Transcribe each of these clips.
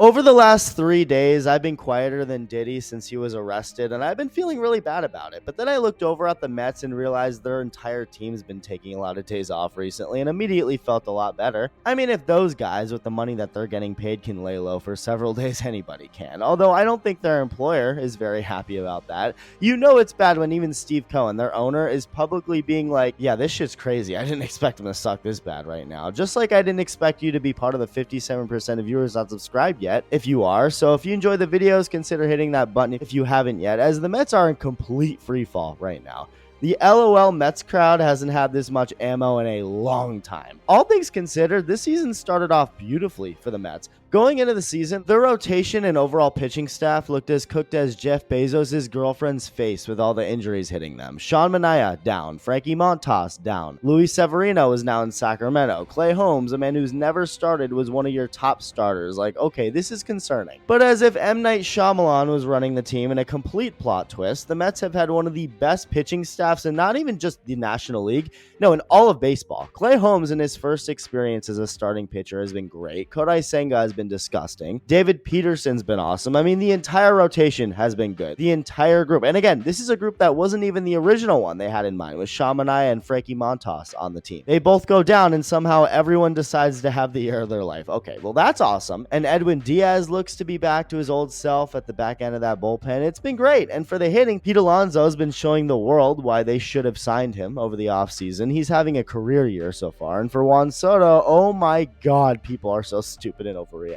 Over the last 3 days, I've been quieter than Diddy since he was arrested, and I've been feeling really bad about it. But then I looked over at the Mets and realized their entire team's been taking a lot of days off recently and immediately felt a lot better. I mean, if those guys with the money that they're getting paid can lay low for several days, anybody can. Although I don't think their employer is very happy about that. You know it's bad when even Steve Cohen, their owner, is publicly being like, yeah, this shit's crazy. I didn't expect him to suck this bad right now. Just like I didn't expect you to be part of the 57% of viewers not subscribed yet, if you are. So if you enjoy the videos, consider hitting that button if you haven't yet, as the Mets are in complete free fall right now. The LOL Mets crowd hasn't had this much ammo in a long time. All things considered, this season started off beautifully for the Mets. Going into the season, their rotation and overall pitching staff looked as cooked as Jeff Bezos' girlfriend's face with all the injuries hitting them. Sean Manaea, down. Frankie Montas, down. Luis Severino is now in Sacramento. Clay Holmes, a man who's never started, was one of your top starters. Like, okay, this is concerning. But as if M. Night Shyamalan was running the team in a complete plot twist, the Mets have had one of the best pitching staffs in not even just the National League, no, in all of baseball. Clay Holmes, in his first experience as a starting pitcher, has been great. Kodai Senga has been disgusting. David Peterson's been awesome. I mean, the entire rotation has been good. The entire group. And again, this is a group that wasn't even the original one they had in mind, with Sean Manaea and Frankie Montas on the team. They both go down, and somehow everyone decides to have the year of their life. Okay, well, that's awesome. And Edwin Diaz looks to be back to his old self at the back end of that bullpen. It's been great. And for the hitting, Pete Alonso has been showing the world why they should have signed him over the offseason. He's having a career year so far. And for Juan Soto, oh my God, people are so stupid and overreactive.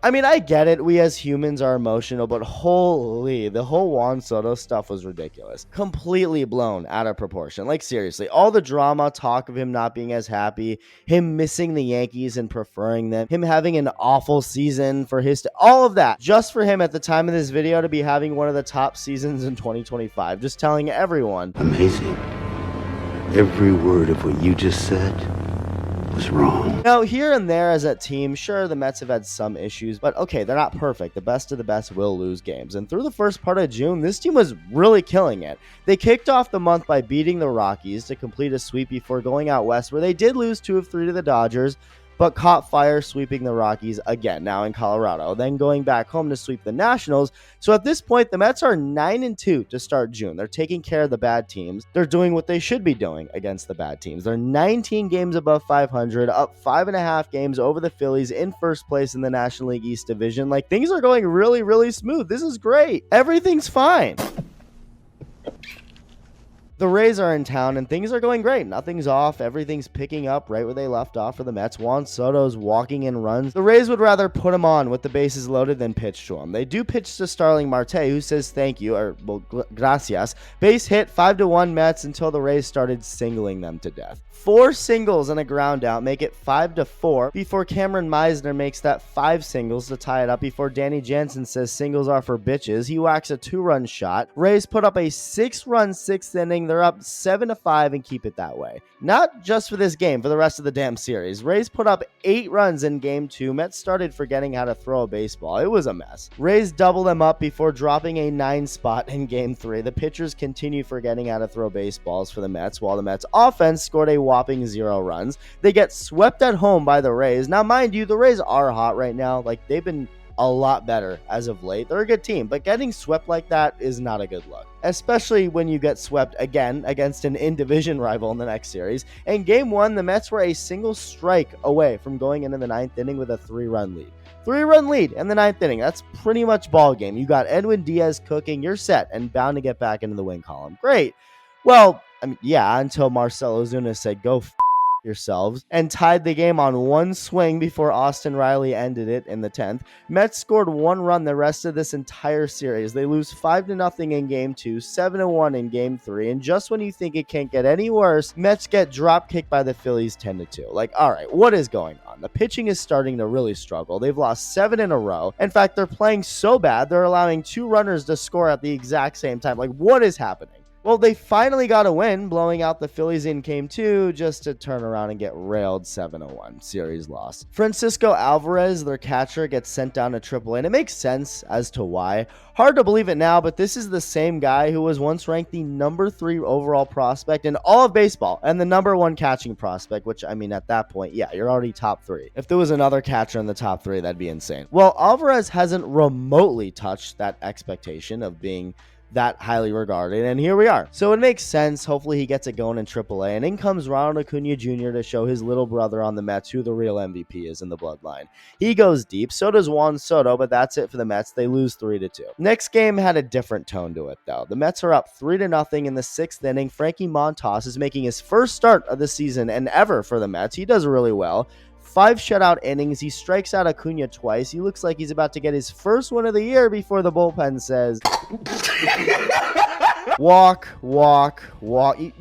I mean, I get it. We as humans are emotional, but holy, the whole Juan Soto stuff was ridiculous. Completely blown out of proportion. Like, seriously, all the drama, talk of him not being as happy, him missing the Yankees and preferring them, him having an awful season for all of that, just for him at the time of this video to be having one of the top seasons in 2025. Just telling everyone. Amazing. Every word of what you just said was wrong. Now, here and there as a team, sure, the Mets have had some issues, but okay, they're not perfect. The best of the best will lose games. And through the first part of June, this team was really killing it. They kicked off the month by beating the Rockies to complete a sweep before going out west, where they did lose 2 of 3 to the Dodgers, but caught fire sweeping the Rockies again, now in Colorado, then going back home to sweep the Nationals. So at this point, the Mets are 9-2 to start June. They're taking care of the bad teams. They're doing what they should be doing against the bad teams. They're 19 games above 500, up 5.5 games over the Phillies, in first place in the National League East Division. Like, things are going really, really smooth. This is great. Everything's fine. The Rays are in town, and things are going great. Nothing's off. Everything's picking up right where they left off for the Mets. Juan Soto's walking in runs. The Rays would rather put him on with the bases loaded than pitch to him. They do pitch to Starling Marte, who says thank you, or, well, gracias. Base hit, 5-1 Mets until the Rays started singling them to death. 4 singles and a ground out make it 5-4 before Cameron Meisner makes that 5 singles to tie it up before Danny Jansen says singles are for bitches. He whacks a 2-run shot. Rays put up a 6-run 6th inning. They're up 7-5 and keep it that way. Not just for this game, for the rest of the damn series. Rays put up 8 runs in game 2. Mets started forgetting how to throw a baseball. It was a mess. Rays double them up before dropping a 9 spot in game 3. The pitchers continue forgetting how to throw baseballs for the Mets, while the Mets offense scored a whopping 0 runs. They get swept at home by the Rays. Now, mind you, the Rays are hot right now. Like, they've been a lot better as of late. They're a good team, but getting swept like that is not a good look, especially when you get swept again against an in-division rival in the next series. In game 1, the Mets were a single strike away from going into the 9th inning with a 3-run lead. 3-run lead in the 9th inning. That's pretty much ball game. You got Edwin Diaz cooking. You're set and bound to get back into the win column. Great. Well, I mean, yeah, until Marcell Ozuna said, go yourselves, and tied the game on one swing before Austin Riley ended it in the 10th. Mets scored 1 run the rest of this entire series. They lose 5-0 in game 2, 7-1 in game 3, and just when you think it can't get any worse, Mets get drop kicked by the Phillies 10-2. Like, all right, what is going on? The pitching is starting to really struggle. They've lost 7 in a row. In fact, they're playing so bad, they're allowing 2 runners to score at the exact same time. Like, what is happening? Well, they finally got a win, blowing out the Phillies in Game 2, just to turn around and get railed 7-1. Series loss. Francisco Alvarez, their catcher, gets sent down to AAA, and it makes sense as to why. Hard to believe it now, but this is the same guy who was once ranked the number 3 overall prospect in all of baseball, and the number 1 catching prospect, which, I mean, at that point, yeah, you're already top 3. If there was another catcher in the top 3, that'd be insane. Well, Alvarez hasn't remotely touched that expectation of being that highly regarded, and here we are. So it makes sense. Hopefully he gets it going in AAA, and in comes Ronald Acuna Jr. to show his little brother on the Mets who the real MVP is in the bloodline. He goes deep, so does Juan Soto, but that's it for the Mets. They lose 3-2. Next game had a different tone to it, though. The Mets are up 3-0 in the 6th inning. Frankie Montas is making his first start of the season and ever for the Mets. He does really well. 5 shutout innings. He strikes out Acuna twice. He looks like he's about to get his first win of the year before the bullpen says, walk.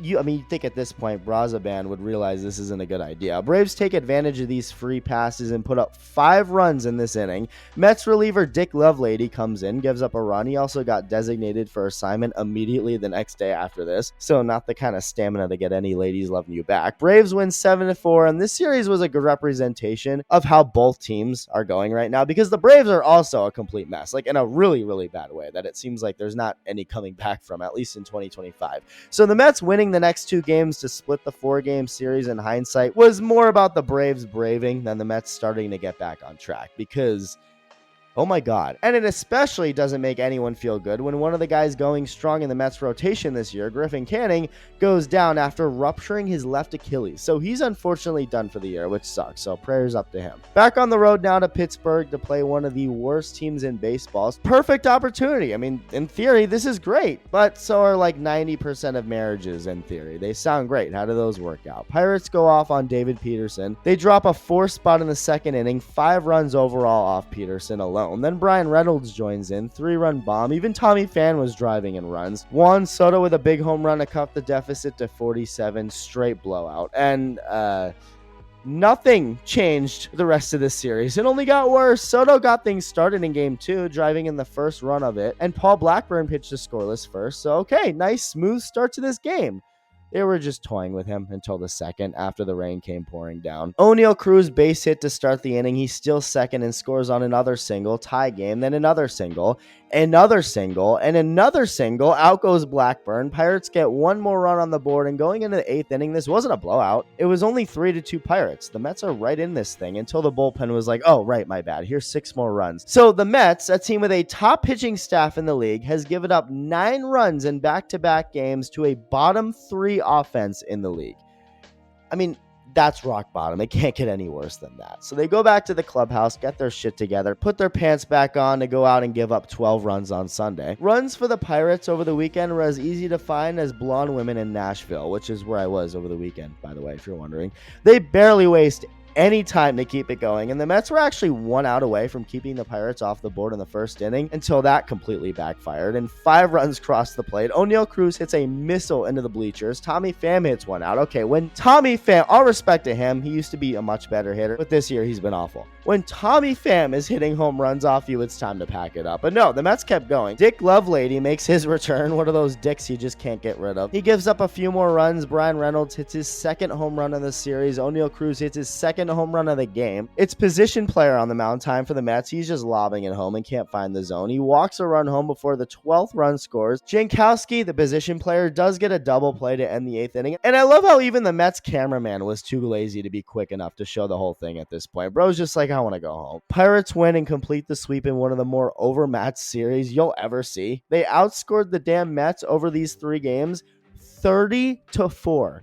You think at this point, Brazaban would realize this isn't a good idea. Braves take advantage of these free passes and put up 5 runs in this inning. Mets reliever Dick Lovelady comes in, gives up a run. He also got designated for assignment immediately the next day after this, so not the kind of stamina to get any ladies loving you back. Braves win 7-4, and this series was a good representation of how both teams are going right now, because the Braves are also a complete mess, like in a really, really bad way that it seems like there's not any coming back from, at least in 2025. So the Mets winning the next 2 games to split the 4-game series in hindsight was more about the Braves braving than the Mets starting to get back on track, because oh my God. And it especially doesn't make anyone feel good when one of the guys going strong in the Mets rotation this year, Griffin Canning, goes down after rupturing his left Achilles. So he's unfortunately done for the year, which sucks. So prayers up to him. Back on the road now to Pittsburgh to play one of the worst teams in baseball. Perfect opportunity. I mean, in theory, this is great, but so are like 90% of marriages in theory. They sound great. How do those work out? Pirates go off on David Peterson. They drop a 4 spot in the 2nd inning, 5 runs overall off Peterson alone. Then Brian Reynolds joins in, 3-run bomb. Even Tommy Pham was driving in runs. Juan Soto with a big home run to cut the deficit to 47, straight blowout. And nothing changed the rest of this series. It only got worse. Soto got things started in Game 2, driving in the first run of it, and Paul Blackburn pitched a scoreless first. So okay, nice smooth start to this game. They were just toying with him until the 2nd after the rain came pouring down. O'Neal Cruz base hit to start the inning. He steals 2nd and scores on another single. Tie game, then another single, and another single. Out goes Blackburn. Pirates get 1 more run on the board, and going into the 8th inning, this wasn't a blowout. It was only 3-2 Pirates. The Mets are right in this thing until the bullpen was like, oh, right, my bad. Here's 6 more runs. So the Mets, a team with a top pitching staff in the league, has given up 9 runs in back-to-back games to a bottom 3 offense in the league. I mean, that's rock bottom. It can't get any worse than that. So they go back to the clubhouse, get their shit together, put their pants back on to go out and give up 12 runs on Sunday. Runs for the Pirates over the weekend were as easy to find as blonde women in Nashville, which is where I was over the weekend, by the way, if you're wondering. They barely waste any time to keep it going, and the Mets were actually 1 out away from keeping the Pirates off the board in the 1st inning until that completely backfired, and 5 runs crossed the plate. O'Neal Cruz hits a missile into the bleachers. Tommy Pham hits 1 out. Okay, when Tommy Pham, all respect to him, he used to be a much better hitter, but this year he's been awful. When Tommy Pham is hitting home runs off you, it's time to pack it up. But no, the Mets kept going. Dick Lovelady makes his return, one of those dicks you just can't get rid of. He gives up a few more runs. Brian Reynolds hits his 2nd home run of the series. O'Neal Cruz hits his 2nd home run of the game. It's position player on the mound time for the Mets. He's just lobbing it home and can't find the zone. He walks a run home before the 12th run scores. Jankowski, the position player, does get a double play to end the 8th inning. And I love how even the Mets cameraman was too lazy to be quick enough to show the whole thing at this point. Bro's just like, I want to go home. Pirates win and complete the sweep in one of the more overmatched series you'll ever see. They outscored the damn Mets over these 3 games 30-4.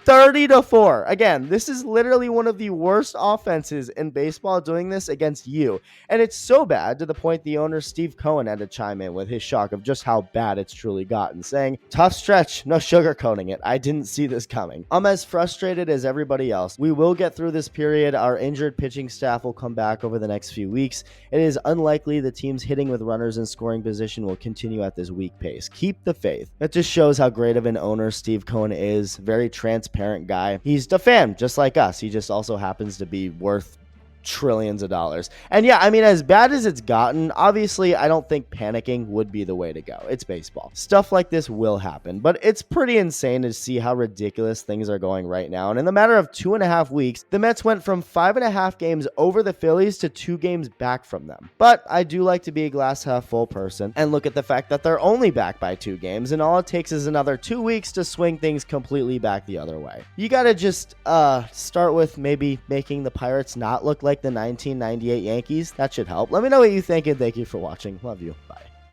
30-4. Again, this is literally one of the worst offenses in baseball doing this against you. And it's so bad to the point the owner, Steve Cohen, had to chime in with his shock of just how bad it's truly gotten, saying, tough stretch, no sugarcoating it. I didn't see this coming. I'm as frustrated as everybody else. We will get through this period. Our injured pitching staff will come back over the next few weeks. It is unlikely the teams hitting with runners in scoring position will continue at this weak pace. Keep the faith. That just shows how great of an owner Steve Cohen is. Very transparent guy. He's a fan just like us. He just also happens to be worth trillions of dollars. And yeah, I mean, as bad as it's gotten, obviously I don't think panicking would be the way to go. It's baseball. Stuff like this will happen, but it's pretty insane to see how ridiculous things are going right now. And in the matter of 2.5 weeks, the Mets went from 5.5 games over the Phillies to 2 games back from them. But I do like to be a glass half full person and look at the fact that they're only back by 2 games, and all it takes is another 2 weeks to swing things completely back the other way. You gotta just start with maybe making the Pirates not look like the 1998 Yankees. That should help. Let me know what you think, and thank you for watching. Love you. Bye.